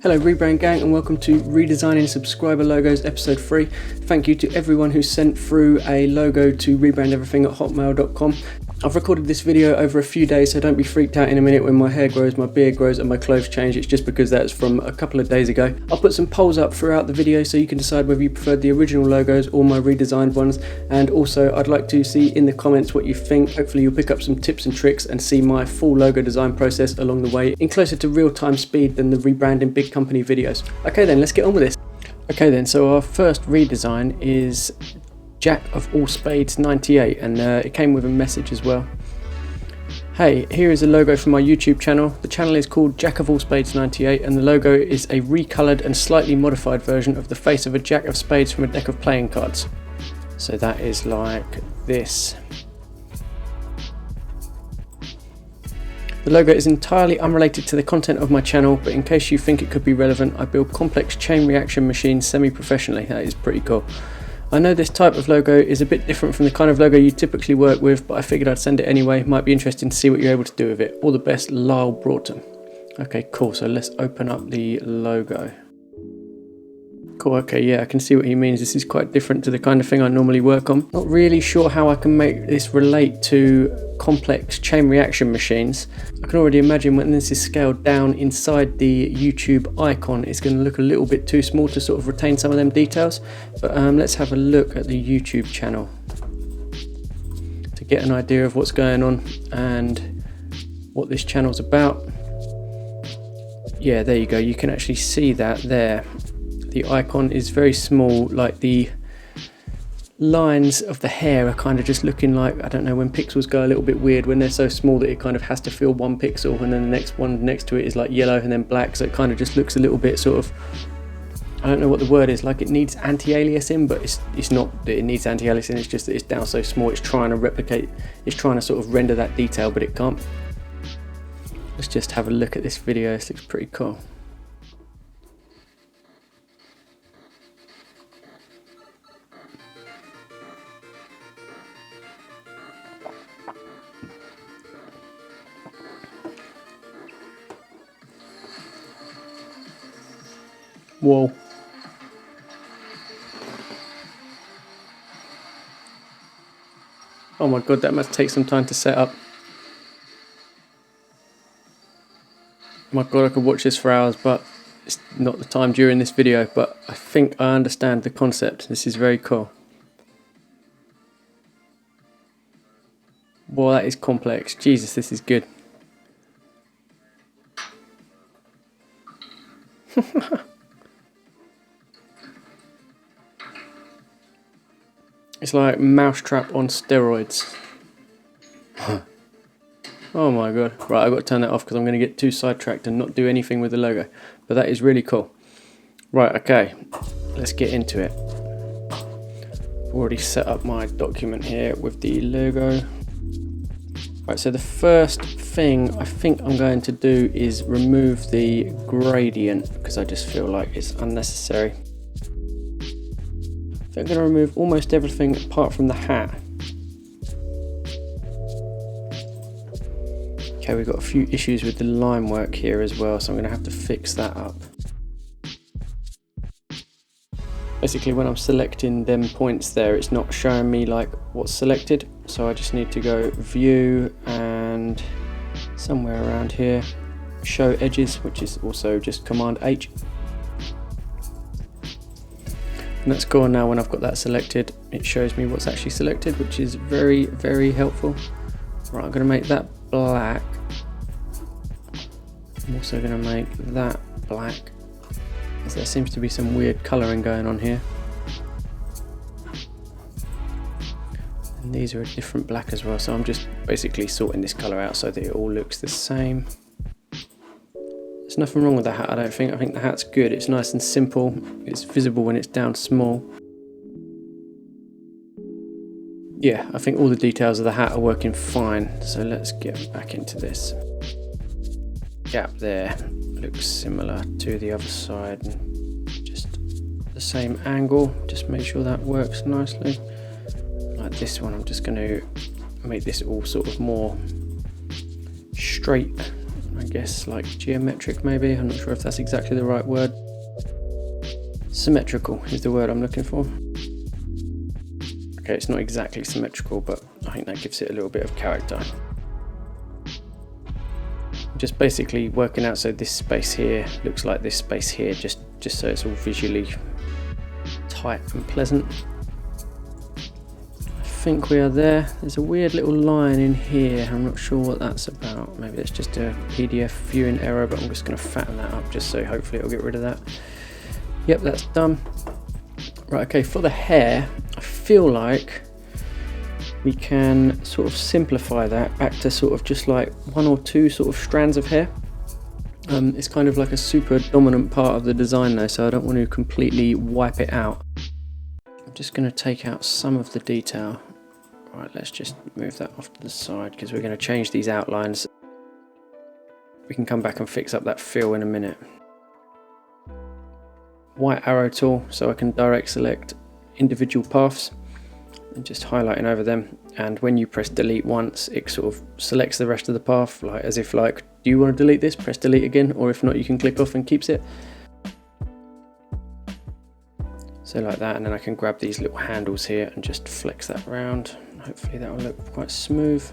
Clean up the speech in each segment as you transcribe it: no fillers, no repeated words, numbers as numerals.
Hello Rebrand gang, and welcome to Redesigning Subscriber Logos episode 3. Thank you to everyone who sent through a logo to rebrandeverything@hotmail.com. I've recorded this video over a few days, so don't be freaked out in a minute when my hair grows, my beard grows and my clothes change. It's just because that's from a couple of days ago. I'll put some polls up throughout the video so you can decide whether you preferred the original logos or my redesigned ones, and also I'd like to see in the comments what you think. Hopefully you'll pick up some tips and tricks and see my full logo design process along the way in closer to real-time speed than the rebranding big company videos. Okay then, let's get on with this. Okay then, so our first redesign is Jack of All Spades 98, and it came with a message as well. Hey, here is a logo for my YouTube channel. The channel is called Jack of All Spades 98, and the logo is a recolored and slightly modified version of the face of a Jack of Spades from a deck of playing cards. So that is like this. The logo is entirely unrelated to the content of my channel, but in case you think it could be relevant, I build complex chain reaction machines semi-professionally. That is pretty cool. I know this type of logo is a bit different from the kind of logo you typically work with, but I figured I'd send it anyway. Might be interesting to see what you're able to do with it. All the best, Lyle Broughton. Okay, cool. So let's open up the logo. Cool, okay, yeah, I can see what he means. This is quite different to the kind of thing I normally work on. Not really sure how I can make this relate to complex chain reaction machines. I can already imagine when this is scaled down inside the YouTube icon, it's going to look a little bit too small to sort of retain some of them details. But let's have a look at the YouTube channel to get an idea of what's going on and what this channel's about. Yeah, there you go. You can actually see that there. The icon is very small, like the lines of the hair are kind of just looking like, I don't know, when pixels go a little bit weird, when they're so small that it kind of has to fill one pixel, and then the next one next to it is like yellow and then black, so it kind of just looks a little bit sort of, I don't know what the word is, like it needs anti-aliasing, but it's not that it needs anti-aliasing, it's just that it's down so small, it's trying to replicate, it's trying to sort of render that detail, but it can't. Let's just have a look at this video. This looks pretty cool. Whoa. Oh my god, that must take some time to set up. My god, I could watch this for hours, but it's not the time during this video, but I think I understand the concept. This is very cool. Wow, that is complex. Jesus, this is good. It's like Mousetrap on steroids. Oh my god. Right, I've got to turn that off because I'm going to get too sidetracked and not do anything with the logo. But that is really cool. Right, okay. Let's get into it. I've already set up my document here with the logo. Right, so the first thing I think I'm going to do is remove the gradient because I just feel like it's unnecessary. I'm going to remove almost everything apart from the hat. Okay, we've got a few issues with the line work here as well, so I'm going to have to fix that up. Basically, when I'm selecting them points there, it's not showing me like what's selected, so I just need to go view and somewhere around here show edges, which is also just Command H. And that's gone now. When I've got that selected, it shows me what's actually selected, which is very, very helpful. Right, I'm going to make that black. I'm also going to make that black, as there seems to be some weird colouring going on here. And these are a different black as well, so I'm just basically sorting this colour out so that it all looks the same. There's nothing wrong with the hat, I don't think. I think the hat's good. It's nice and simple. It's visible when it's down small. Yeah, I think all the details of the hat are working fine. So let's get back into this. Gap there looks similar to the other side. Just the same angle. Just make sure that works nicely. Like this one, I'm just going to make this all sort of more straight. I guess like geometric maybe, I'm not sure if that's exactly the right word. Symmetrical is the word I'm looking for. Okay, it's not exactly symmetrical, but I think that gives it a little bit of character. Just basically working out so this space here looks like this space here, just so it's all visually tight and pleasant. I think we are there. There's a weird little line in here, I'm not sure what that's about. Maybe it's just a PDF viewing error, but I'm just going to fatten that up just so hopefully it'll get rid of that. Yep, that's done. Right, okay, for the hair, I feel like we can sort of simplify that back to sort of just like one or two sort of strands of hair. It's kind of like a super dominant part of the design though, so I don't want to completely wipe it out. I'm just going to take out some of the detail. Right, let's just move that off to the side because we're going to change these outlines. We can come back and fix up that fill in a minute. White arrow tool, so I can direct select individual paths and just highlighting over them, and when you press delete once it sort of selects the rest of the path, like as if like, do you want to delete this, press delete again, or if not you can click off and keeps it. So like that, and then I can grab these little handles here and just flex that around. Hopefully that will look quite smooth.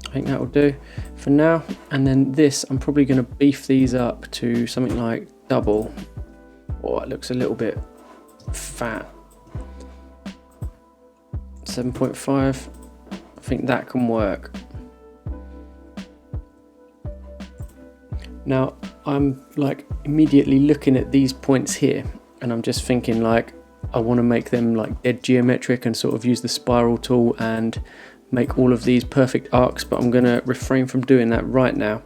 I think that will do for now, and then this I'm probably going to beef these up to something like double. Oh, it looks a little bit fat. 7.5, I think that can work. Now I'm like immediately looking at these points here and I'm just thinking like I want to make them like dead geometric and sort of use the spiral tool and make all of these perfect arcs, but I'm going to refrain from doing that right now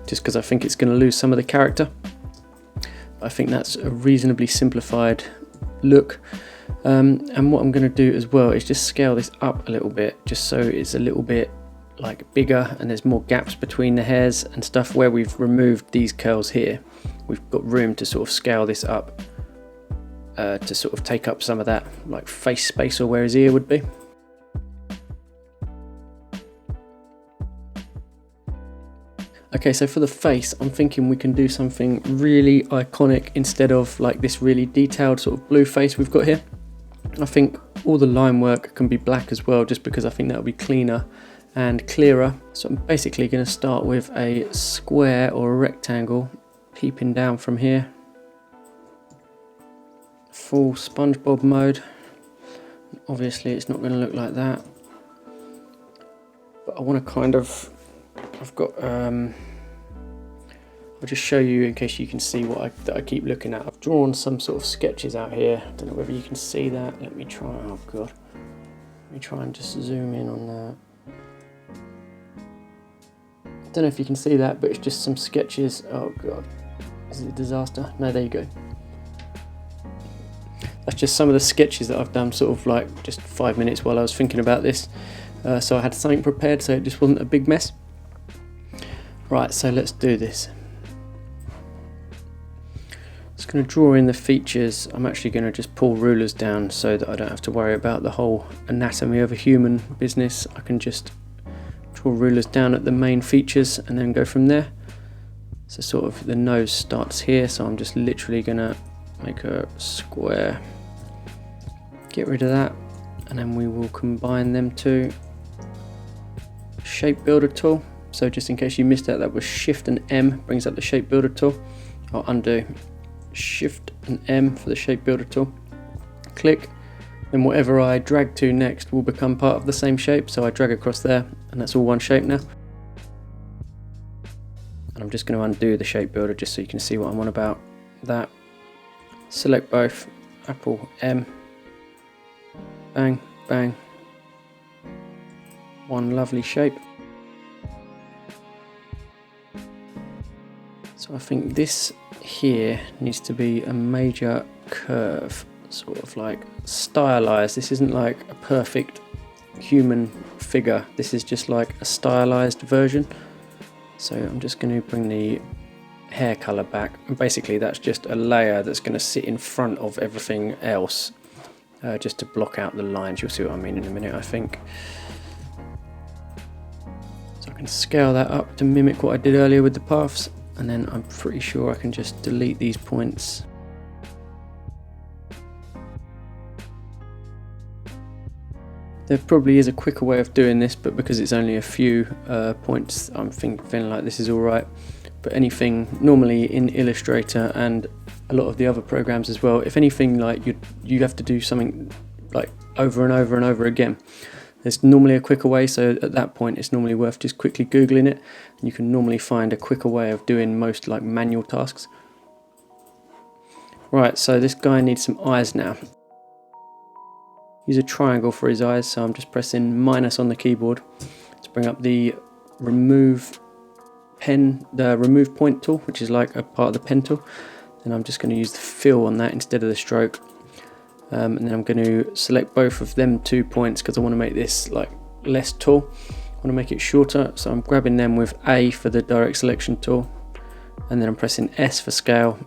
just because I think it's going to lose some of the character. I think that's a reasonably simplified look. And what I'm going to do as well is just scale this up a little bit, just so it's a little bit like bigger and there's more gaps between the hairs and stuff. Where we've removed these curls here, we've got room to sort of scale this up to sort of take up some of that like face space or where his ear would be. Okay, so for the face, I'm thinking we can do something really iconic instead of like this really detailed sort of blue face we've got here. I think all the line work can be black as well, just because I think that'll be cleaner and clearer. So I'm basically going to start with a square or a rectangle peeping down from here. Full SpongeBob mode. Obviously it's not going to look like that, but I want to kind of, I've got I'll just show you in case you can see what I keep looking at. I've drawn some sort of sketches out here. I don't know whether you can see that. Let me try. Oh god. Let me try and just zoom in on that. I don't know if you can see that, but it's just some sketches. Oh god. Is it a disaster? No, there you go. That's just some of the sketches that I've done sort of like just 5 minutes while I was thinking about this. So I had something prepared so it just wasn't a big mess. Right, so let's do this. Just going to draw in the features. I'm actually going to just pull rulers down so that I don't have to worry about the whole anatomy of a human business. I can just draw rulers down at the main features and then go from there. So sort of the nose starts here, so I'm just literally going to make a square. Get rid of that, and then we will combine them two. Shape builder tool. So just in case you missed that, that was Shift and M brings up the shape builder tool. I'll undo. Shift and M for the shape builder tool. Click, then whatever I drag to next will become part of the same shape. So I drag across there, and that's all one shape now. And I'm just going to undo the shape builder just so you can see what I'm on about. That. Select both. Apple M. Bang, bang. One lovely shape. So I think this here needs to be a major curve, sort of like stylized. This isn't like a perfect human figure. This is just like a stylized version. So I'm just going to bring the hair color back, and basically that's just a layer that's going to sit in front of everything else, just to block out the lines. You'll see what I mean in a minute, I think. So I can scale that up to mimic what I did earlier with the paths, and then I'm pretty sure I can just delete these points. There probably is a quicker way of doing this, but because it's only a few points, I'm feeling like this is alright. But anything, normally in Illustrator and a lot of the other programs as well, if anything, like you have to do something like over and over and over again. There's normally a quicker way, so at that point it's normally worth just quickly Googling it, and you can normally find a quicker way of doing most like manual tasks. Right, so this guy needs some eyes now. Use a triangle for his eyes, so I'm just pressing minus on the keyboard to bring up the remove point tool, which is like a part of the pen tool. Then I'm just going to use the fill on that instead of the stroke. And then I'm going to select both of them 2 points because I want to make this like less tall. I want to make it shorter, so I'm grabbing them with A for the direct selection tool, and then I'm pressing S for scale,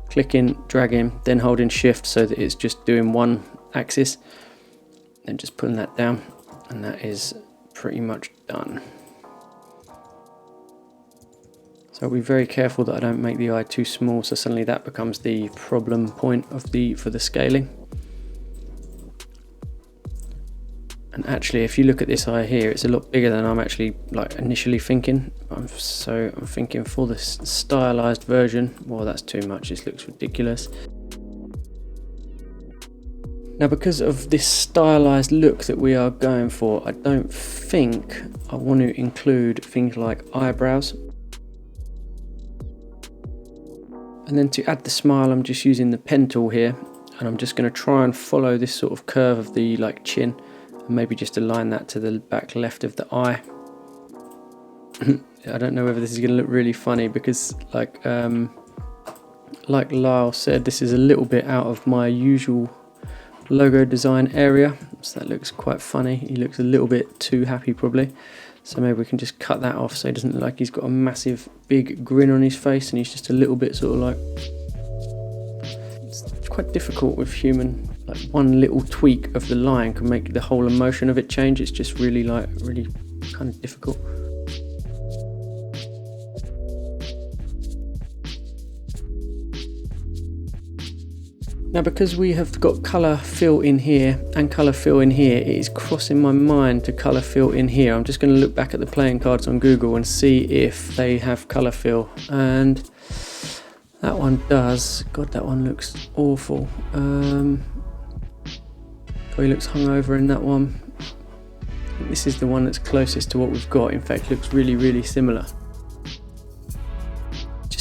clicking, dragging, then holding shift so that it's just doing one axis, then just pulling that down, and that is pretty much done. So I'll be very careful that I don't make the eye too small, so suddenly that becomes the problem point of for the scaling. And actually, if you look at this eye here, it's a lot bigger than I'm actually like initially thinking. So I'm thinking for the stylized version, well, that's too much, this looks ridiculous. Now, because of this stylized look that we are going for, I don't think I want to include things like eyebrows. And then to add the smile, I'm just using the pen tool here, and I'm just going to try and follow this sort of curve of the like chin, and maybe just align that to the back left of the eye. I don't know whether this is going to look really funny because like Lyle said, this is a little bit out of my usual logo design area, so that looks quite funny. He looks a little bit too happy probably, so maybe we can just cut that off so it doesn't look like he's got a massive big grin on his face and he's just a little bit sort of like, it's quite difficult with human, like one little tweak of the line can make the whole emotion of it change. It's just really kind of difficult. Now, because we have got colour fill in here and colour fill in here, it is crossing my mind to colour fill in here. I'm just going to look back at the playing cards on Google and see if they have colour fill, and that one does. God, that one looks awful. He looks hungover in that one. I think this is the one that's closest to what we've got. In fact, looks really, really similar.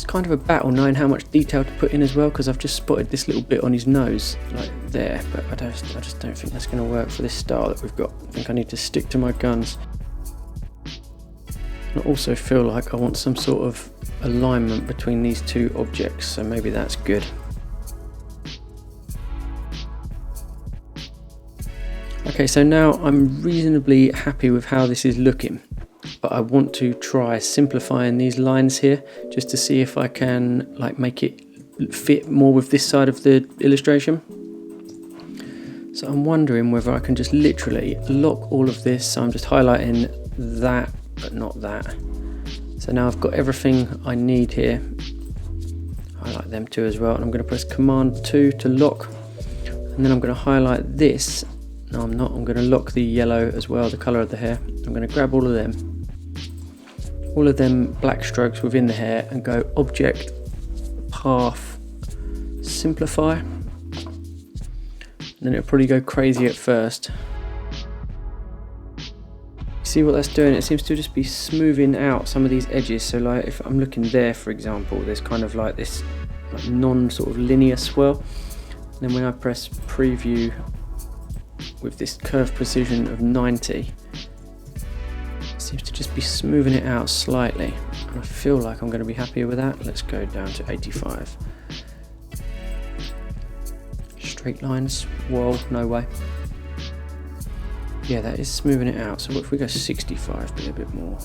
Kind of a battle knowing how much detail to put in as well, because I've just spotted this little bit on his nose like there, but I just don't think that's going to work for this style that we've got. I think I need to stick to my guns. I also feel like I want some sort of alignment between these two objects, so maybe that's good. Okay, so now I'm reasonably happy with how this is looking, but I want to try simplifying these lines here just to see if I can like make it fit more with this side of the illustration. So I'm wondering whether I can just literally lock all of this. So I'm just highlighting that, but not that. So now I've got everything I need here. Highlight them two as well, and I'm going to press Command 2 to lock, and then I'm going to highlight this. No, I'm not. I'm going to lock the yellow as well, the colour of the hair. I'm going to grab all of them black strokes within the hair and go Object, Path, Simplify. And then it'll probably go crazy at first. See what that's doing? It seems to just be smoothing out some of these edges. So like if I'm looking there, for example, there's kind of like this like non-sort of linear swirl. And then when I press Preview with this curve precision of 90, it seems to just be smoothing it out slightly, and I feel like I'm going to be happier with that. Let's go down to 85. Straight lines, whoa, no way. Yeah, that is smoothing it out. So what if we go 65, be a bit more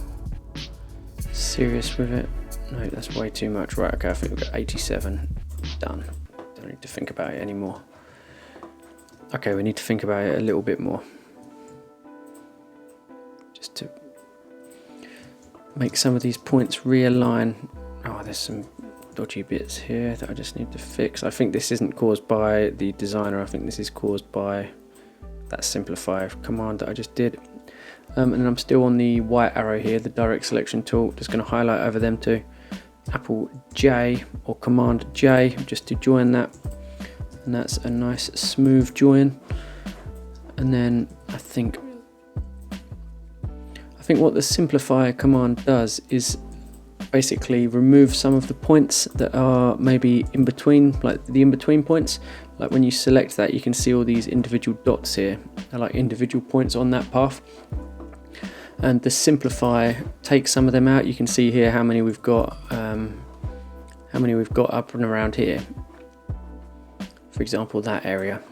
serious with it? No, that's way too much. Right, okay, I think we've got 87, done. Don't need to think about it anymore. Okay, we need to think about it a little bit more. Just to... make some of these points realign. Oh, there's some dodgy bits here that I just need to fix. I think this isn't caused by the designer, I think this is caused by that simplify command that I just did. And then I'm still on the white arrow here, the direct selection tool, just going to highlight over them two. Apple J or Command J just to join that, and that's a nice smooth join. And then I think what the simplify command does is basically remove some of the points that are maybe in between, like the in-between points. Like when you select that, you can see all these individual dots here. They're like individual points on that path. And the simplify takes some of them out. You can see here how many we've got up and around here. For example, that area.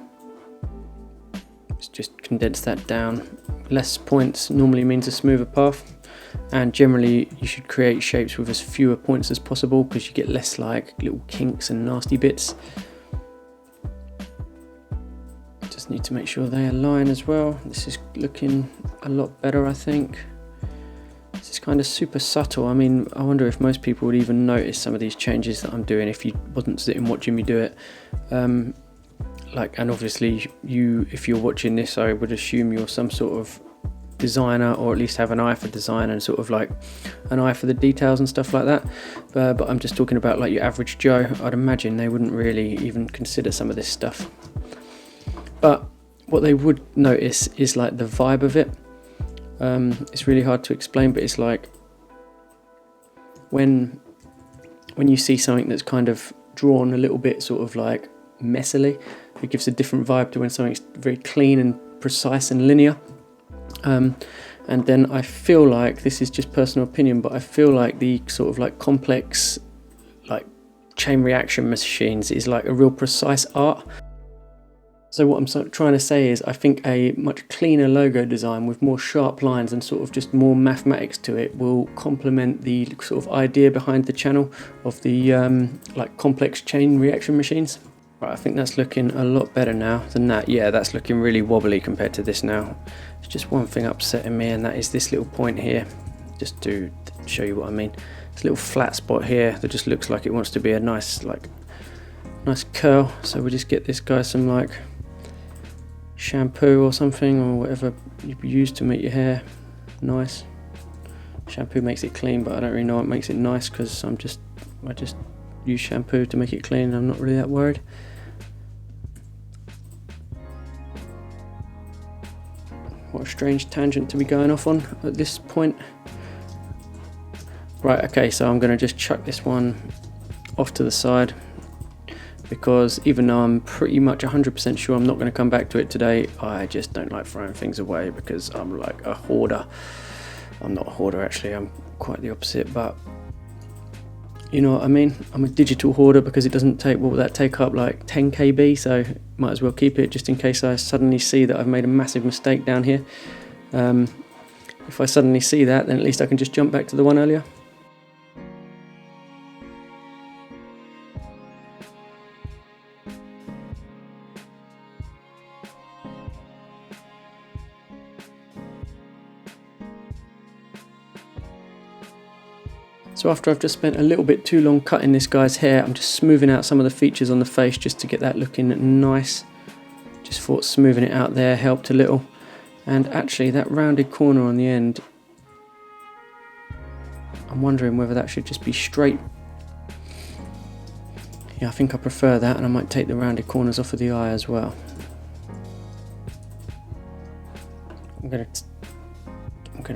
Let's just condense that down. Less points normally means a smoother path. And generally you should create shapes with as fewer points as possible because you get less like little kinks and nasty bits. Just need to make sure they align as well. This is looking a lot better, I think. This is kind of super subtle. I mean, I wonder if most people would even notice some of these changes that I'm doing if you wasn't sitting watching me do it. And obviously if you're watching this, I would assume you're some sort of designer, or at least have an eye for design and sort of like an eye for the details and stuff like that. But I'm just talking about like your average Joe. I'd imagine they wouldn't really even consider some of this stuff. But what they would notice is like the vibe of it. It's really hard to explain, but it's like when you see something that's kind of drawn a little bit sort of like messily, it gives a different vibe to when something's very clean and precise and linear. And then I feel like, this is just personal opinion, but I feel like the sort of like complex like chain reaction machines is like a real precise art. So what I'm sort of trying to say is I think a much cleaner logo design with more sharp lines and sort of just more mathematics to it will complement the sort of idea behind the channel of the like complex chain reaction machines. Right, I think that's looking a lot better now than that. Yeah, that's looking really wobbly compared to this now. There's just one thing upsetting me, and that is this little point here. Just to show you what I mean. This little flat spot here that just looks like it wants to be a nice curl. So we just get this guy some like shampoo or something, or whatever you use to make your hair nice. Shampoo makes it clean, but I don't really know what makes it nice because I just use shampoo to make it clean. I'm not really that worried. What a strange tangent to be going off on at this point. Right, okay, so I'm going to just chuck this one off to the side, because even though I'm pretty much 100% sure I'm not going to come back to it today, I just don't like throwing things away because I'm like a hoarder. I'm not a hoarder actually, I'm quite the opposite, but you know what I mean? I'm a digital hoarder because it doesn't take, what will that take up, like 10 KB, so might as well keep it just in case I suddenly see that I've made a massive mistake down here. If I suddenly see that, then at least I can just jump back to the one earlier. So after I've just spent a little bit too long cutting this guy's hair, I'm just smoothing out some of the features on the face just to get that looking nice. Just thought smoothing it out there helped a little. And actually that rounded corner on the end, I'm wondering whether that should just be straight. Yeah, I think I prefer that, and I might take the rounded corners off of the eye as well. I'm going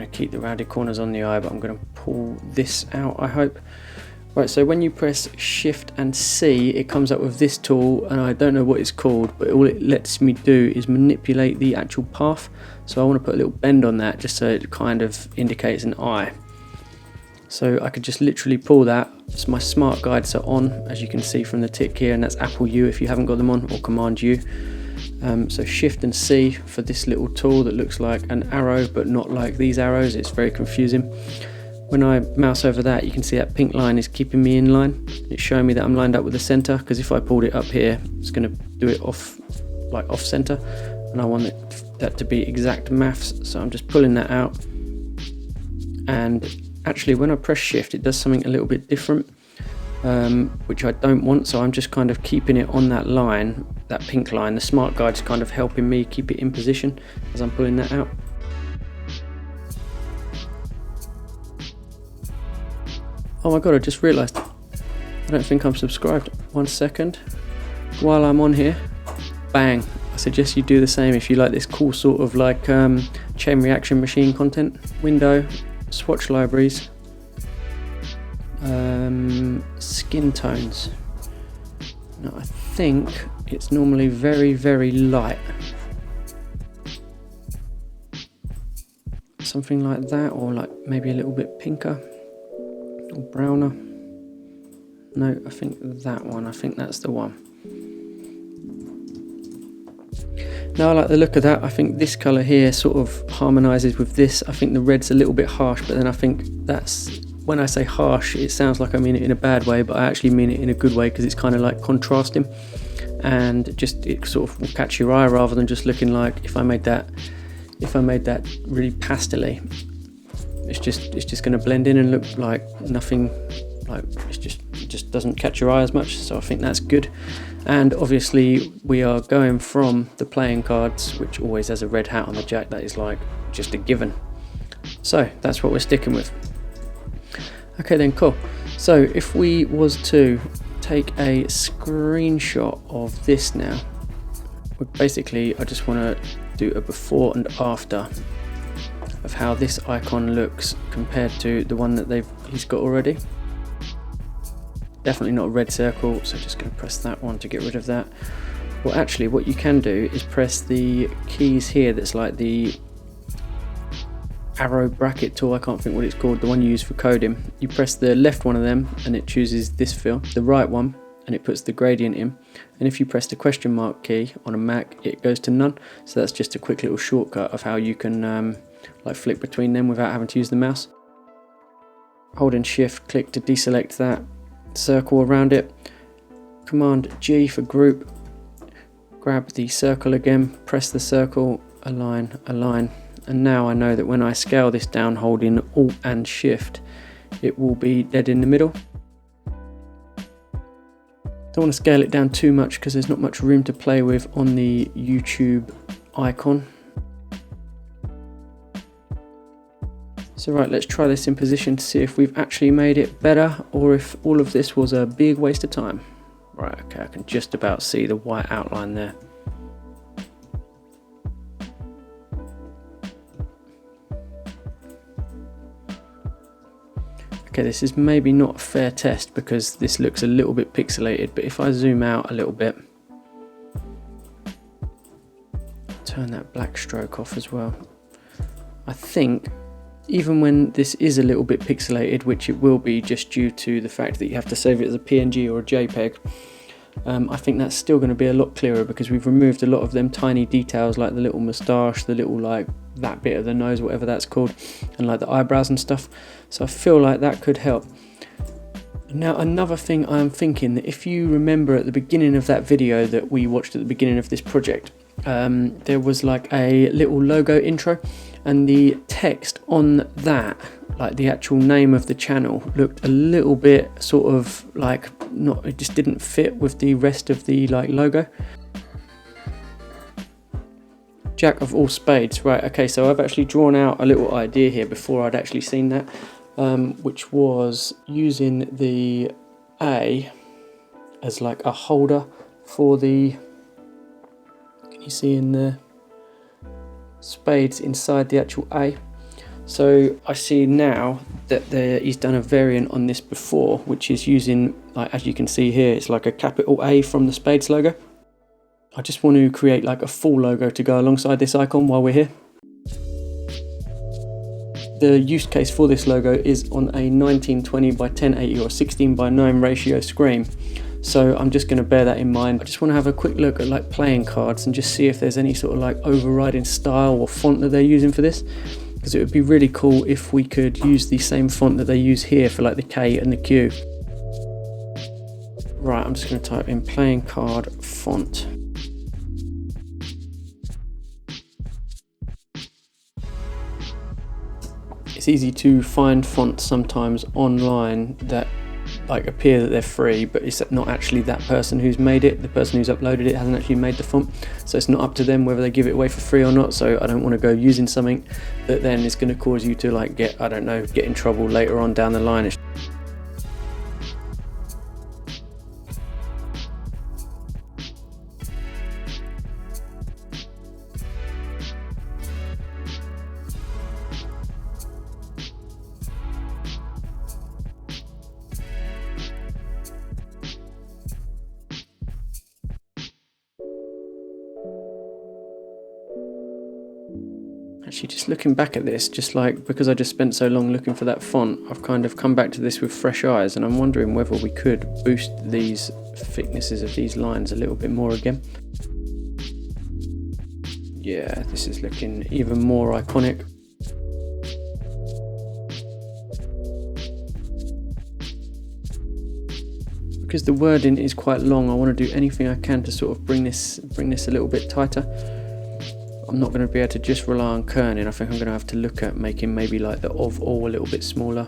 to keep the rounded corners on the eye, but I'm going to pull this out, I hope. Right, so when you press Shift and C, it comes up with this tool, and I don't know what it's called, but all it lets me do is manipulate the actual path. So I want to put a little bend on that just so it kind of indicates an eye. So I could just literally pull that. So my smart guides are on, as you can see from the tick here, and that's Apple U if you haven't got them on, or Command U. So Shift and C for this little tool that looks like an arrow but not like these arrows. It's very confusing. When I mouse over that, you can see that pink line is keeping me in line. It's showing me that I'm lined up with the center, because if I pulled it up here, it's going to do it off center, and I want that to be exact maths. So I'm just pulling that out and Actually, when I press shift, it does something a little bit different, which I don't want. So I'm just kind of keeping it on that line, that pink line. The smart guide's kind of helping me keep it in position as I'm pulling that out. Oh my god, I just realised I don't think I'm subscribed. 1 second. While I'm on here, bang. I suggest you do the same if you like this cool sort of like chain reaction machine content. Window, swatch libraries, skin tones. Now I think it's normally very, very light. Something like that, or like maybe a little bit pinker or browner. No, I think that one. I think that's the one. Now I like the look of that. I think this colour here sort of harmonises with this. I think the red's a little bit harsh, but then I think that's, when I say harsh, it sounds like I mean it in a bad way, but I actually mean it in a good way, because it's kind of like contrasting, and just it sort of will catch your eye rather than just looking like, if I made that really pastel-y, it's just going to blend in and look like nothing. Like it just doesn't catch your eye as much, so I think that's good. And obviously we are going from the playing cards, which always has a red hat on the jack. That is like just a given, so that's what we're sticking with. Okay then, cool. So if we was to take a screenshot of this now, basically I just want to do a before and after of how this icon looks compared to the one that he's got already. Definitely not a red circle, so just going to press that one to get rid of that. Well, actually what you can do is press the keys here, that's like the arrow bracket tool, I can't think what it's called, the one you use for coding. You press the left one of them and it chooses this fill, the right one and it puts the gradient in, and if you press the question mark key on a Mac, it goes to none. So that's just a quick little shortcut of how you can like flick between them without having to use the mouse. Holding shift click to deselect that circle around it, Command G for group, grab the circle again, press the circle, align, align, and now I know that when I scale this down holding Alt and Shift, it will be dead in the middle. Don't want to scale it down too much because there's not much room to play with on the YouTube icon. So right, let's try this in position to see if we've actually made it better, or if all of this was a big waste of time. Right, okay, I can just about see the white outline there. Okay, this is maybe not a fair test because this looks a little bit pixelated, but if I zoom out a little bit, turn that black stroke off as well, I think even when this is a little bit pixelated, which it will be just due to the fact that you have to save it as a PNG or a JPEG, I think that's still going to be a lot clearer because we've removed a lot of them tiny details like the little moustache, the little like that bit of the nose, whatever that's called, and like the eyebrows and stuff. So I feel like that could help. Now another thing I'm thinking, that if you remember at the beginning of that video that we watched at the beginning of this project, there was like a little logo intro, and the text on that, like the actual name of the channel, looked a little bit sort of like not, it just didn't fit with the rest of the like logo. Jack of all spades. Right, okay, so I've actually drawn out a little idea here before I'd actually seen that, which was using the A as like a holder for the, can you see in the spades inside the actual A? So I see now that he's done a variant on this before, which is using, like as you can see here, it's like a capital A from the spades logo. I just want to create like a full logo to go alongside this icon while we're here. The use case for this logo is on a 1920 by 1080 or 16 by 9 ratio screen. So I'm just going to bear that in mind. I just want to have a quick look at like playing cards and just see if there's any sort of like overriding style or font that they're using for this, because it would be really cool if we could use the same font that they use here for like the K and the Q. Right, I'm just going to type in playing card font. It's it's easy to find fonts sometimes online that like appear that they're free, but it's not actually that person who's made it. The person who's uploaded it hasn't actually made the font, so it's not up to them whether they give it away for free or not. So I don't want to go using something that then is going to cause you to like get in trouble later on down the line. Actually, just looking back at this, just like because I just spent so long looking for that font, I've kind of come back to this with fresh eyes, and I'm wondering whether we could boost these thicknesses of these lines a little bit more again. Yeah, this is looking even more iconic. Because the wording is quite long, I want to do anything I can to sort of bring this a little bit tighter. I'm not going to be able to just rely on kerning. I think I'm going to have to look at making maybe like the of all a little bit smaller,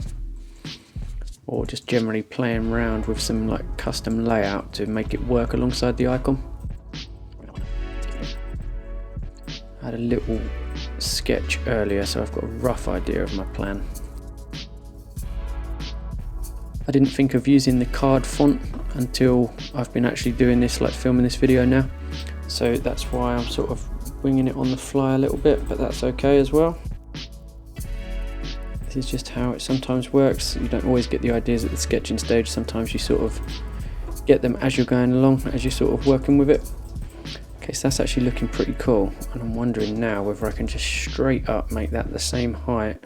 or just generally playing around with some like custom layout to make it work alongside the icon. I had a little sketch earlier, so I've got a rough idea of my plan. I didn't think of using the card font until I've been actually doing this, like filming this video now, so that's why I'm sort of winging it on the fly a little bit, but that's okay as well. This is just how it sometimes works. You don't always get the ideas at the sketching stage. Sometimes you sort of get them as you're going along, as you're sort of working with it. Okay, so that's actually looking pretty cool, and I'm wondering now whether I can just straight up make that the same height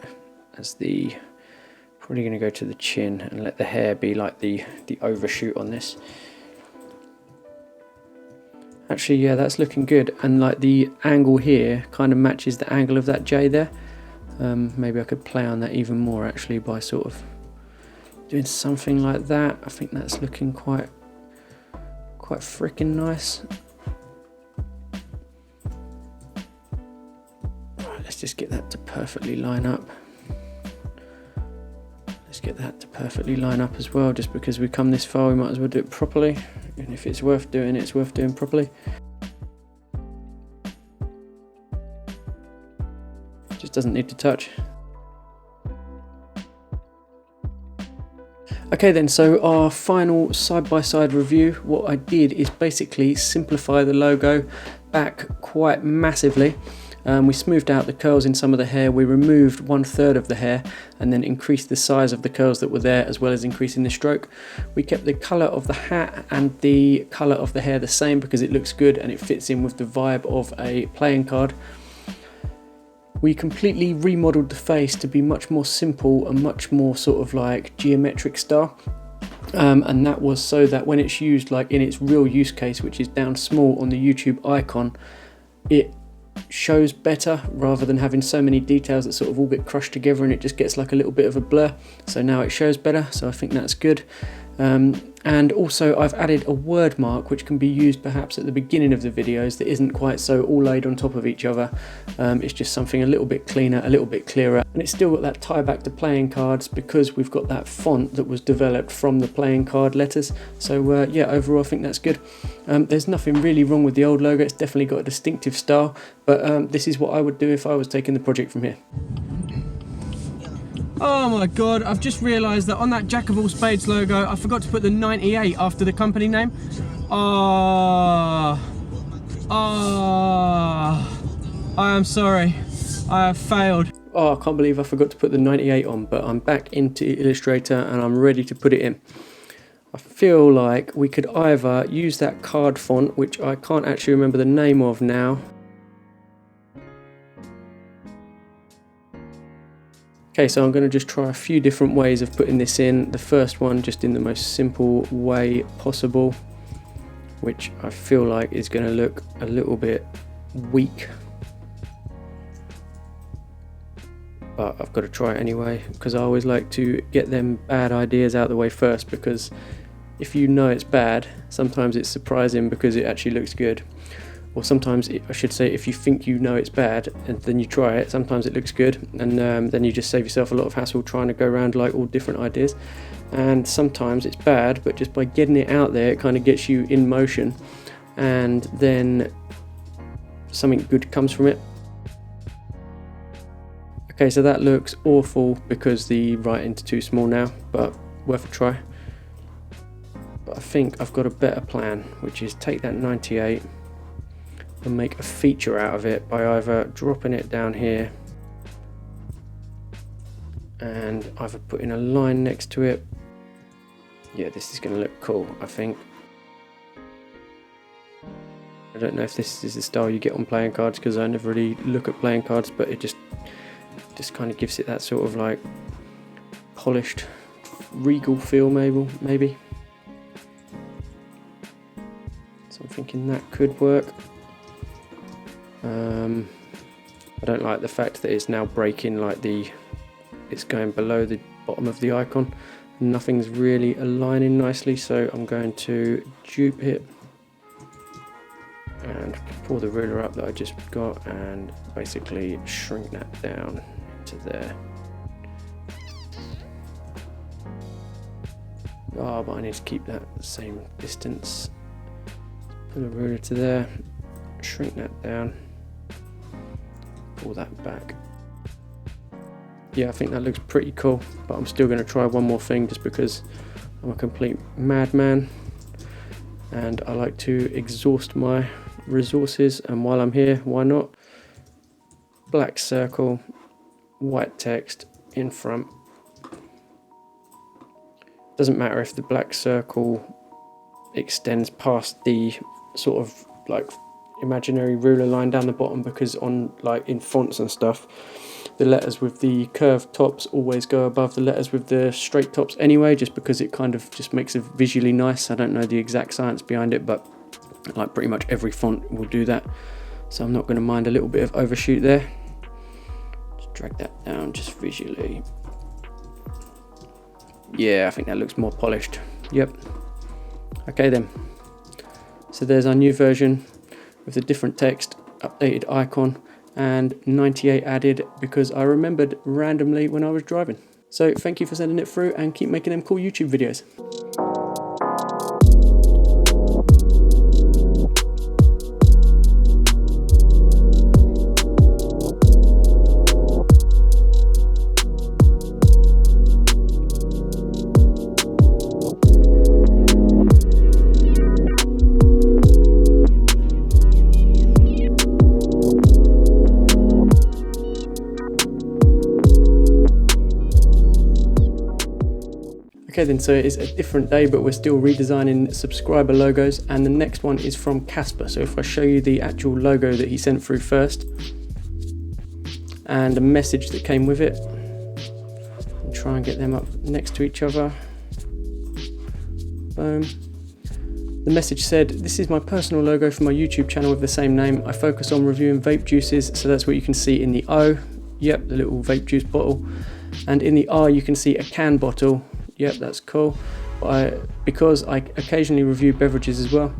as the, probably going to go to the chin and let the hair be like the overshoot on this. Actually, yeah, that's looking good, and like the angle here kind of matches the angle of that J there. Maybe I could play on that even more actually by sort of doing something like that. I think that's looking quite freaking nice. Right, let's just get that to perfectly line up. Let's get that to perfectly line up as well. Just because we come this far, we might as well do it properly. And if it's worth doing, it's worth doing properly. Just doesn't need to touch. Okay then, so our final side-by-side review, what I did is basically simplify the logo back quite massively. We smoothed out the curls in some of the hair, we removed 1/3 of the hair and then increased the size of the curls that were there, as well as increasing the stroke. We kept the colour of the hat and the colour of the hair the same because it looks good and it fits in with the vibe of a playing card. We completely remodeled the face to be much more simple and much more sort of like geometric style. And that was so that when it's used like in its real use case, which is down small on the YouTube icon, it shows better rather than having so many details that sort of all get crushed together and it just gets like a little bit of a blur. So now it shows better, so I think that's good. And also I've added a word mark which can be used perhaps at the beginning of the videos that isn't quite so all laid on top of each other. It's just something a little bit cleaner, a little bit clearer, and it's still got that tie back to playing cards because we've got that font that was developed from the playing card letters. So yeah, overall I think that's good. There's nothing really wrong with the old logo, it's definitely got a distinctive style, but this is what I would do if I was taking the project from here. Oh my god, I've just realised that on that Jack of all spades logo, I forgot to put the 98 after the company name. I am sorry, I have failed. Oh, I can't believe I forgot to put the 98 on, but I'm back into Illustrator and I'm ready to put it in. I feel like we could either use that card font, which I can't actually remember the name of now. Okay, so I'm going to just try a few different ways of putting this in. The first one just in the most simple way possible, which I feel like is going to look a little bit weak. But I've got to try it anyway, because I always like to get them bad ideas out of the way first, because if you know it's bad, sometimes it's surprising because it actually looks good. or sometimes I should say, if you think you know it's bad and then you try it, sometimes it looks good, and then you just save yourself a lot of hassle trying to go around like all different ideas. And sometimes it's bad, but just by getting it out there, it kind of gets you in motion, and then something good comes from it. Okay, so that looks awful because the writing's too small now, but worth a try. But I think I've got a better plan, which is take that 98 and make a feature out of it by either dropping it down here and either putting a line next to it. Yeah, this is going to look cool, I think. I don't know if this is the style you get on playing cards, because I never really look at playing cards, but it just kind of gives it that sort of like polished, regal feel, maybe. So I'm thinking that could work. I don't like the fact that it's now breaking, like it's going below the bottom of the icon. Nothing's really aligning nicely, so I'm going to dupe it and pull the ruler up that I just got and basically shrink that down to there. Oh, but I need to keep that same distance. Pull the ruler to there, shrink that down, pull that back. Yeah, I think that looks pretty cool, but I'm still going to try one more thing just because I'm a complete madman and I like to exhaust my resources, and while I'm here, why not? Black circle, white text in front. Doesn't matter if the black circle extends past the sort of like imaginary ruler line down the bottom, because on like in fonts and stuff, the letters with the curved tops always go above the letters with the straight tops anyway, just because it kind of just makes it visually nice. I don't know the exact science behind it, but like pretty much every font will do that, so I'm not going to mind a little bit of overshoot there. Just drag that down just visually. Yeah, I think that looks more polished. Yep. Okay then, so there's our new version with the different text, updated icon, and 98 added because I remembered randomly when I was driving. So thank you for sending it through, and keep making them cool YouTube videos. Okay then, so it's a different day, but we're still redesigning subscriber logos, and the next one is from Casper. So if I show you the actual logo that he sent through first, and a message that came with it, and try and get them up next to each other. Boom. The message said, "This is my personal logo for my YouTube channel with the same name. I focus on reviewing vape juices." So that's what you can see in the O. Yep, the little vape juice bottle. And in the R you can see a can bottle. Yep, that's cool. Because I occasionally review beverages as well.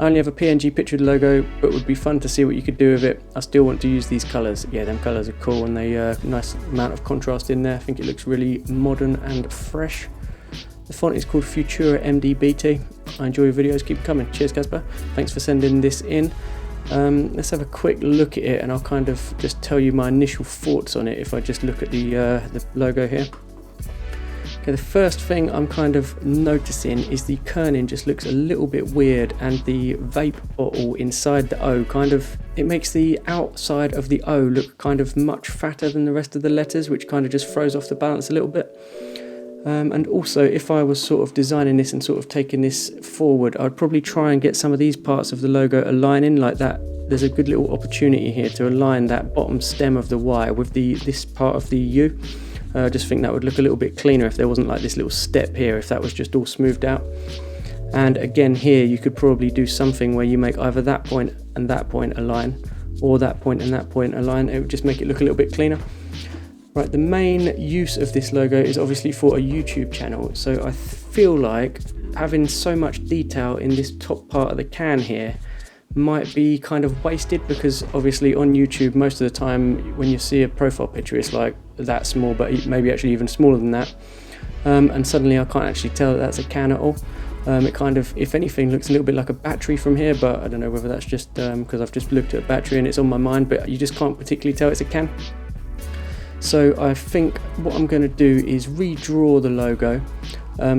I only have a PNG picture of the logo, but it would be fun to see what you could do with it. I still want to use these colours. Yeah, them colours are cool, and they nice amount of contrast in there. I think it looks really modern and fresh. The font is called Futura MDBT. I enjoy your videos, keep coming. Cheers, Casper. Thanks for sending this in. Let's have a quick look at it, and I'll kind of just tell you my initial thoughts on it if I just look at the logo here. Okay, the first thing I'm kind of noticing is the kerning just looks a little bit weird, and the vape bottle inside the O it makes the outside of the O look kind of much fatter than the rest of the letters, which kind of just throws off the balance a little bit. And also, if I was sort of designing this and sort of taking this forward, I'd probably try and get some of these parts of the logo aligning like that. There's a good little opportunity here to align that bottom stem of the Y with this part of the U. I just think that would look a little bit cleaner if there wasn't like this little step here, if that was just all smoothed out. And again here you could probably do something where you make either that point and that point align, or that point and that point align. It would just make it look a little bit cleaner. Right, the main use of this logo is obviously for a YouTube channel, so I feel like having so much detail in this top part of the can here might be kind of wasted, because obviously on YouTube most of the time when you see a profile picture it's like that small, but maybe actually even smaller than that, and suddenly I can't actually tell that that's a can at all. It kind of, if anything, looks a little bit like a battery from here, but I don't know whether that's just because I've just looked at a battery and it's on my mind, but you just can't particularly tell it's a can. So I think what I'm going to do is redraw the logo,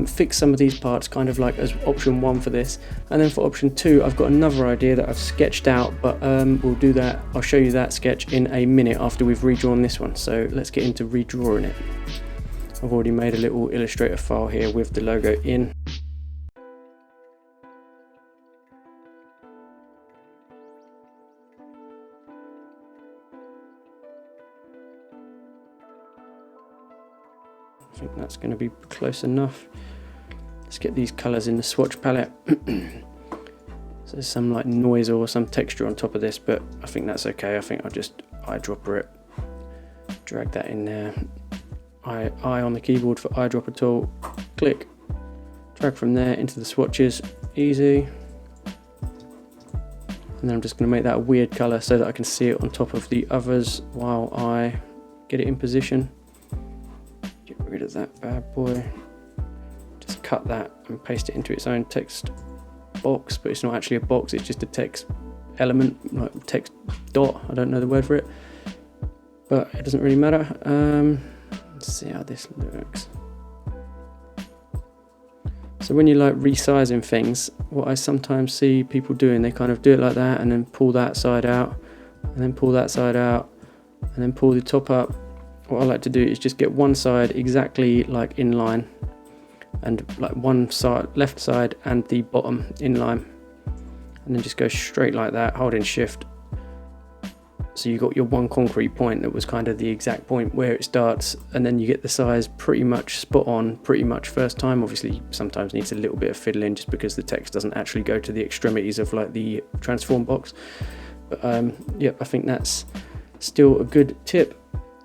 fix some of these parts kind of like as option 1 for this, and then for option 2 I've got another idea that I've sketched out, but we'll do that, I'll show you that sketch in a minute after we've redrawn this one. So let's get into redrawing it. I've already made a little Illustrator file here with the logo in. I think that's going to be close enough. Let's get these colours in the swatch palette. So there's some like noise or some texture on top of this, but I think that's okay. I think I'll just eyedropper it, drag that in there. I on the keyboard for eyedropper tool, click, drag from there into the swatches, easy. And then I'm just going to make that a weird colour so that I can see it on top of the others while I get it in position. Get rid of that bad boy. Just cut that and paste it into its own text box, but it's not actually a box, it's just a text element, like text dot, I don't know the word for it, but it doesn't really matter. Let's see how this looks. So when you like resizing things, what I sometimes see people doing, they kind of do it like that and then pull that side out and then pull that side out and then pull the top up. What I like to do is just get one side exactly like in line, and like one side, left side and the bottom in line, and then just go straight like that, holding shift. So you got your one concrete point that was kind of the exact point where it starts, and then you get the size pretty much spot on pretty much first time. Obviously sometimes needs a little bit of fiddling just because the text doesn't actually go to the extremities of like the transform box, but yeah, I think that's still a good tip.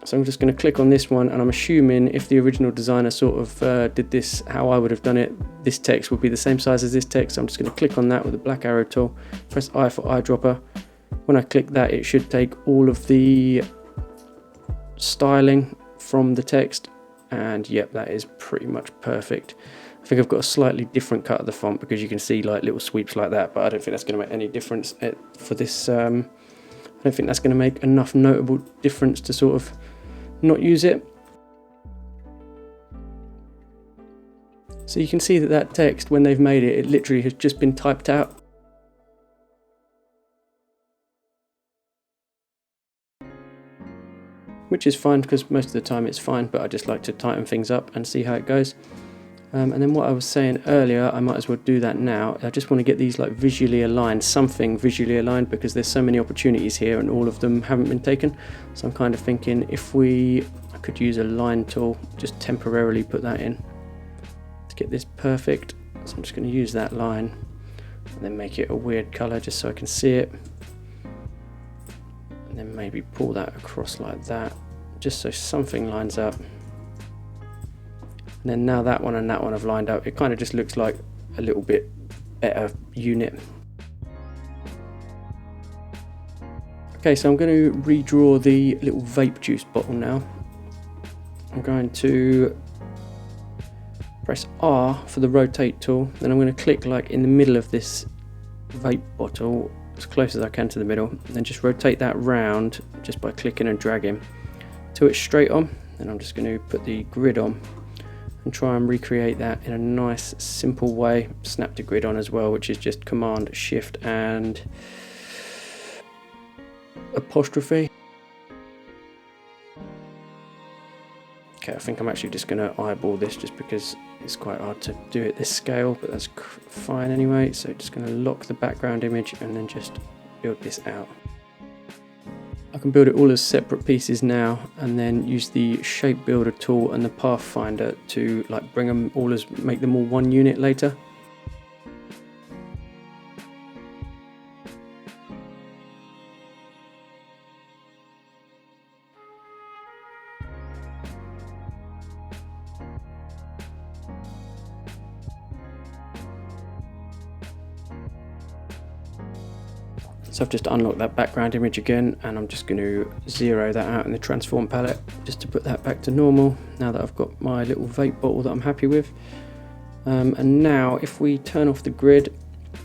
So I'm just going to click on this one, and I'm assuming if the original designer sort of did this how I would have done it, this text would be the same size as this text. So I'm just going to click on that with the black arrow tool, press I for eyedropper. When I click that, it should take all of the styling from the text, and yep, that is pretty much perfect. I think I've got a slightly different cut of the font because you can see like little sweeps like that, but I don't think that's going to make any difference for this. I don't think that's going to make enough notable difference to sort of not use it. So you can see that that text, when they've made it, it literally has just been typed out. Which is fine because most of the time it's fine, but I just like to tighten things up and see how it goes. And then what I was saying earlier, I might as well do that now. I just want to get these like visually aligned, something visually aligned, because there's so many opportunities here and all of them haven't been taken. So I'm kind of thinking if I could use a line tool, just temporarily put that in to get this perfect. So I'm just going to use that line and then make it a weird color just so I can see it. And then maybe pull that across like that, just so something lines up. And then now that one and that one have lined up, it kind of just looks like a little bit better unit. Okay, so I'm going to redraw the little vape juice bottle now. I'm going to press R for the rotate tool, then I'm going to click like in the middle of this vape bottle, as close as I can to the middle, and then just rotate that round just by clicking and dragging till it's straight on. Then I'm just going to put the grid on and try and recreate that in a nice simple way. Snap to grid on as well, which is just Command Shift and apostrophe. Okay, I think I'm actually just going to eyeball this just because it's quite hard to do at this scale, but that's fine anyway. So just going to lock the background image and then just build this out. I can build it all as separate pieces now, and then use the shape builder tool and the pathfinder to like bring them all as, make them all one unit later. So I've just unlocked that background image again, and I'm just going to zero that out in the transform palette just to put that back to normal now that I've got my little vape bottle that I'm happy with. And now if we turn off the grid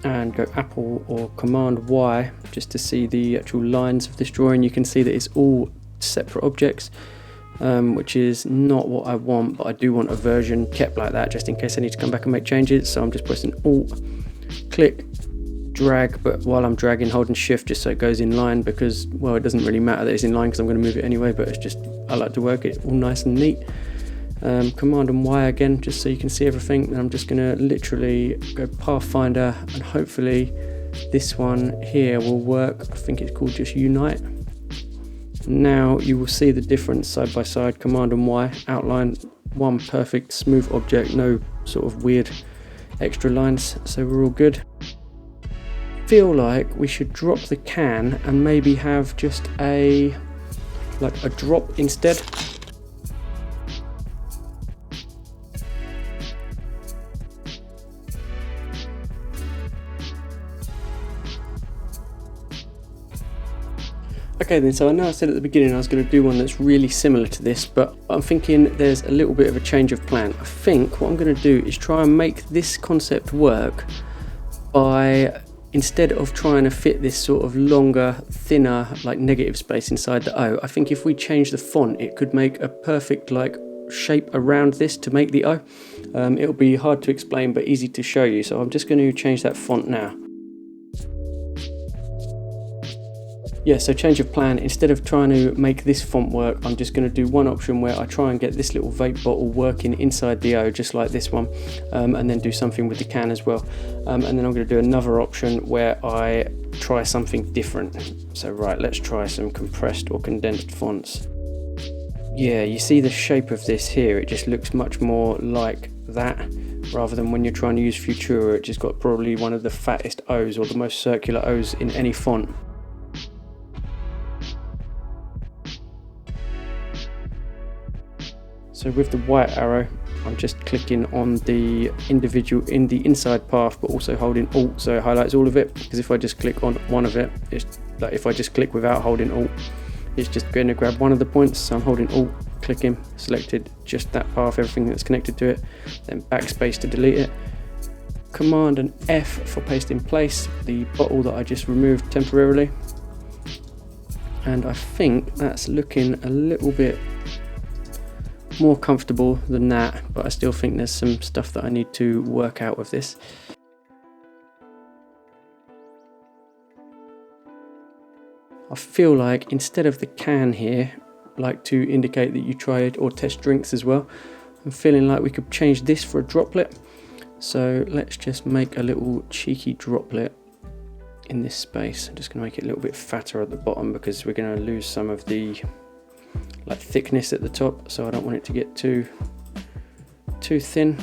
and go Apple or Command Y just to see the actual lines of this drawing, you can see that it's all separate objects, which is not what I want, but I do want a version kept like that just in case I need to come back and make changes. So I'm just pressing Alt, click, drag, but while I'm dragging, holding Shift just so it goes in line, because, well, it doesn't really matter that it's in line because I'm going to move it anyway, but it's just, I like to work it all nice and neat. Command and Y again just so you can see everything, and I'm just going to literally go Pathfinder, and hopefully this one here will work. I think it's called just Unite. Now you will see the difference side by side. Command and Y, outline, one perfect smooth object, no sort of weird extra lines, so we're all good. Feel like we should drop the can and maybe have just a drop instead. Okay then, so I know I said at the beginning I was going to do one that's really similar to this, but I'm thinking there's a little bit of a change of plan. I think what I'm going to do is try and make this concept work by, instead of trying to fit this sort of longer, thinner, like negative space inside the O, I think if we change the font, it could make a perfect like shape around this to make the O. It'll be hard to explain but easy to show you, so I'm just going to change that font now. Yeah, so change of plan. Instead of trying to make this font work, I'm just going to do one option where I try and get this little vape bottle working inside the O, just like this one, and then do something with the can as well. And then I'm going to do another option where I try something different. So right, let's try some compressed or condensed fonts. Yeah, you see the shape of this here, it just looks much more like that, rather than when you're trying to use Futura, it just got probably one of the fattest O's or the most circular O's in any font. So with the white arrow, I'm just clicking on the individual in the inside path, but also holding Alt so it highlights all of it, because if I just click on one of it, it's like if I just click without holding Alt, it's just going to grab one of the points. So I'm holding Alt, clicking, selected just that path, everything that's connected to it, then backspace to delete it, Command and F for paste in place the bottle that I just removed temporarily. And I think that's looking a little bit more comfortable than that, but I still think there's some stuff that I need to work out with this. I feel like instead of the can here, like to indicate that you tried or test drinks as well, I'm feeling like we could change this for a droplet. So let's just make a little cheeky droplet in this space. I'm just going to make it a little bit fatter at the bottom because we're going to lose some of the thickness at the top, so I don't want it to get too thin.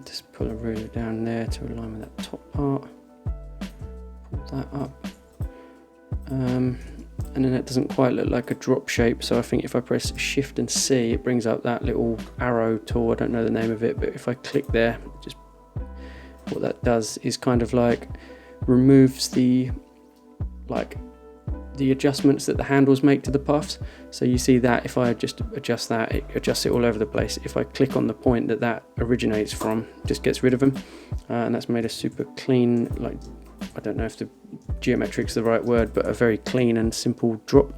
Just pull a ruler down there to align with that top part, pull that up, and then it doesn't quite look like a drop shape, so I think if I press Shift and C, it brings up that little arrow tool. I don't know the name of it, but if I click there, just what that does is kind of like removes the adjustments that the handles make to the paths. So you see that if I just adjust that, it adjusts it all over the place. If I click on the point that originates from, just gets rid of them, and that's made a super clean, like, I don't know if the geometric's the right word, but a very clean and simple drop.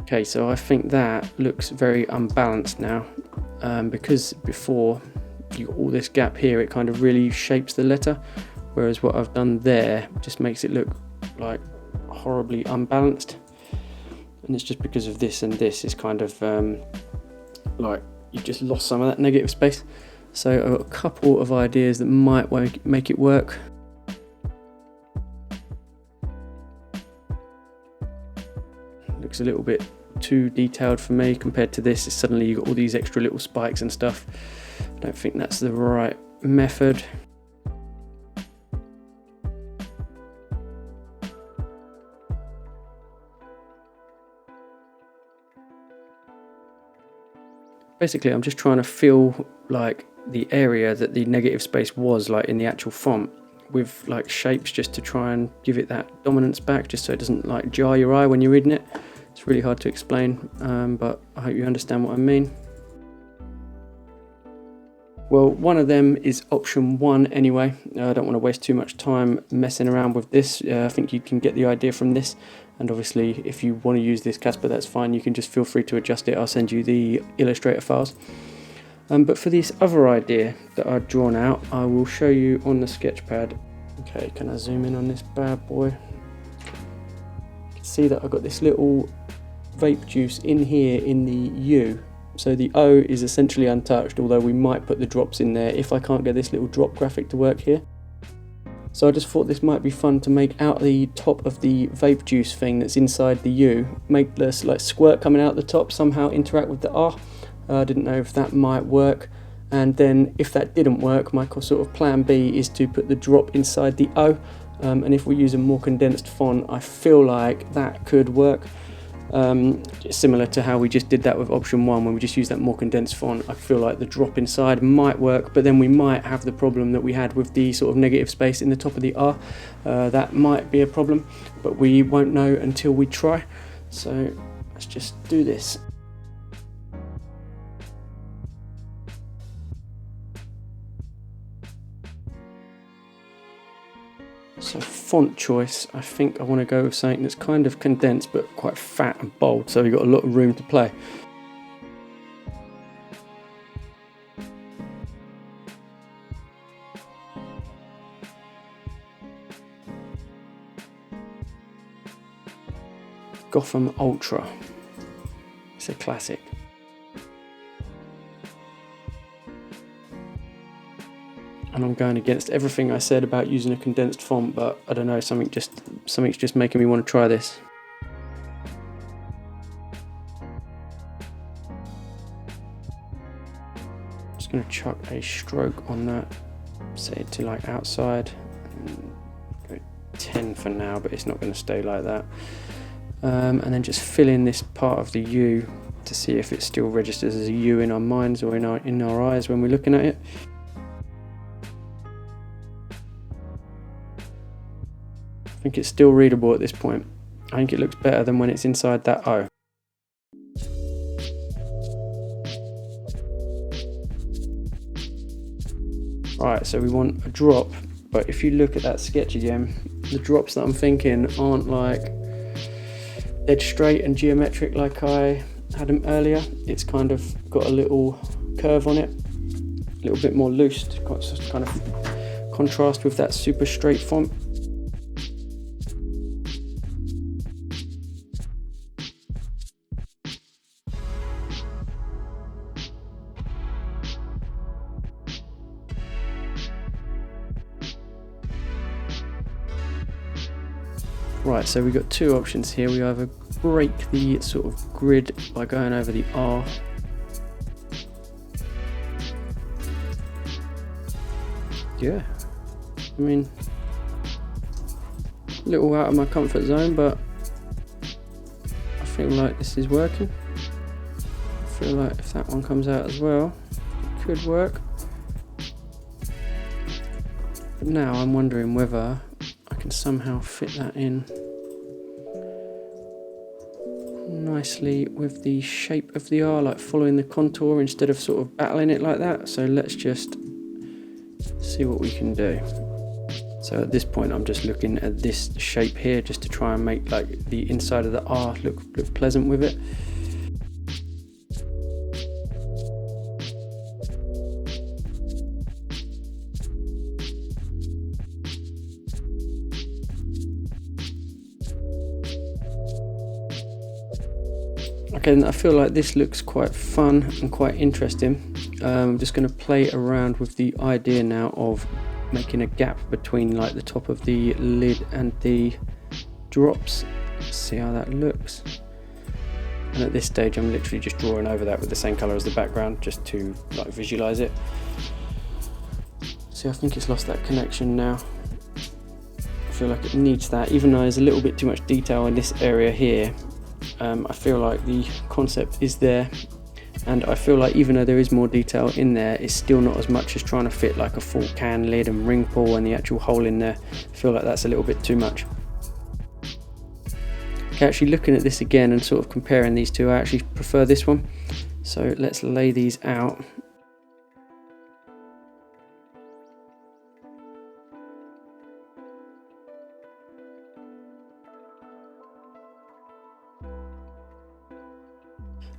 Okay, so I think that looks very unbalanced now, because before you got all this gap here, it kind of really shapes the letter, whereas what I've done there just makes it look like horribly unbalanced, and it's just because of this, and this is kind of like you've just lost some of that negative space. So I've got a couple of ideas that might make it work. Looks a little bit too detailed for me compared to this. Suddenly you've got all these extra little spikes and stuff. I don't think that's the right method. Basically, I'm just trying to feel like the area that the negative space was like in the actual font, with like shapes just to try and give it that dominance back, just so it doesn't like jar your eye when you're reading it. It's really hard to explain, but I hope you understand what I mean. Well, one of them is option 1 anyway. I don't want to waste too much time messing around with this. I think you can get the idea from this, and obviously if you want to use this Casper, that's fine. You can just feel free to adjust it. I'll send you the Illustrator files. But for this other idea that I've drawn out, I will show you on the sketchpad. Okay, can I zoom in on this bad boy? You can see that I've got this little vape juice in here in the U. So the O is essentially untouched, although we might put the drops in there if I can't get this little drop graphic to work here. So I just thought this might be fun to make out the top of the vape juice thing that's inside the U, make this like squirt coming out the top somehow interact with the R. I didn't know if that might work, and then if that didn't work, my sort of plan B is to put the drop inside the O, and if we use a more condensed font, I feel like that could work. Similar to how we just did that with option 1, when we just used that more condensed font. I feel like the drop inside might work, but then we might have the problem that we had with the sort of negative space in the top of the R. That might be a problem, but we won't know until we try. So let's just do this. So font choice, I think I want to go with something that's kind of condensed but quite fat and bold, so we've got a lot of room to play. Gotham Ultra, it's a classic. And I'm going against everything I said about using a condensed font, but I don't know, something's just making me want to try this. Just going to chuck a stroke on that, set it to like outside, go 10 for now, but it's not going to stay like that. And then just fill in this part of the U to see if it still registers as a U in our minds or in our eyes when we're looking at it. I think it's still readable at this point. I think it looks better than when it's inside that O. Right, so we want a drop, but if you look at that sketch again, the drops that I'm thinking aren't like dead straight and geometric like I had them earlier. It's kind of got a little curve on it, a little bit more loose to kind of contrast with that super straight font. Right, so we've got two options here. We either break the sort of grid by going over the R. Yeah, I mean, a little out of my comfort zone, but I feel like this is working. I feel like if that one comes out as well, it could work. But now I'm wondering whether I can somehow fit that in nicely with the shape of the R, like following the contour instead of sort of battling it like that. So let's just see what we can do. So at this point I'm just looking at this shape here just to try and make like the inside of the R look pleasant with it. Okay, I feel like this looks quite fun and quite interesting. I'm just going to play around with the idea now of making a gap between like the top of the lid and the drops. See how that looks. And at this stage I'm literally just drawing over that with the same colour as the background just to like visualise it. See, I think it's lost that connection now. I feel like it needs that, even though there's a little bit too much detail in this area here. I feel like the concept is there, And I feel like even though there is more detail in there, it's still not as much as trying to fit like a full can lid and ring pull and the actual hole in there. I feel like that's a little bit too much. Okay, actually looking at this again and sort of comparing these two, I actually prefer this one. So let's lay these out.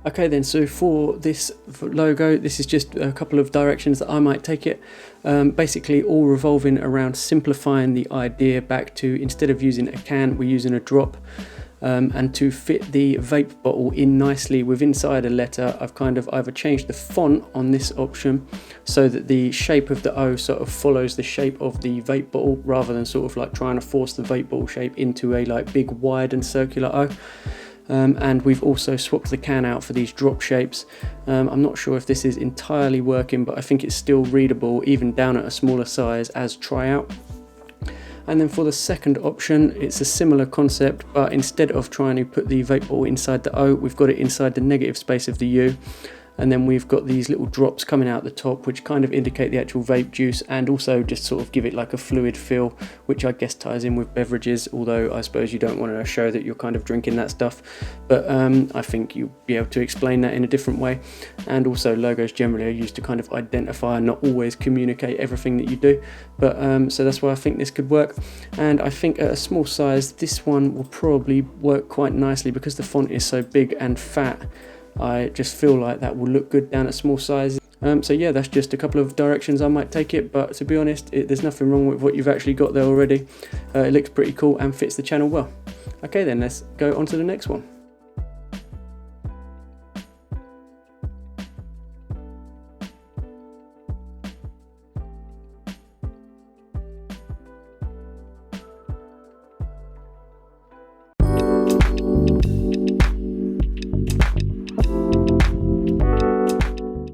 Okay then, so for this logo, this is just a couple of directions that I might take it. Basically all revolving around simplifying the idea back to, instead of using a can, we're using a drop. And to fit the vape bottle in nicely with inside a letter, I've kind of either changed the font on this option so that the shape of the O sort of follows the shape of the vape bottle, rather than sort of like trying to force the vape bottle shape into a like big wide and circular O. And we've also swapped the can out for these drop shapes. I'm not sure if this is entirely working, but I think it's still readable even down at a smaller size as tryout. And then for the second option, it's a similar concept, but instead of trying to put the vape bottle inside the O, we've got it inside the negative space of the U. And then we've got these little drops coming out the top, which kind of indicate the actual vape juice and also just sort of give it like a fluid feel, which I guess ties in with beverages, although I suppose you don't want to show that you're kind of drinking that stuff. But I think you'll be able to explain that in a different way. And also logos generally are used to kind of identify and not always communicate everything that you do. But so that's why I think this could work. And I think at a small size, this one will probably work quite nicely because the font is so big and fat. I just feel like that will look good down at small sizes. So yeah, that's just a couple of directions I might take it, but to be honest, there's nothing wrong with what you've actually got there already. It looks pretty cool and fits the channel well. Okay then, let's go on to the next one.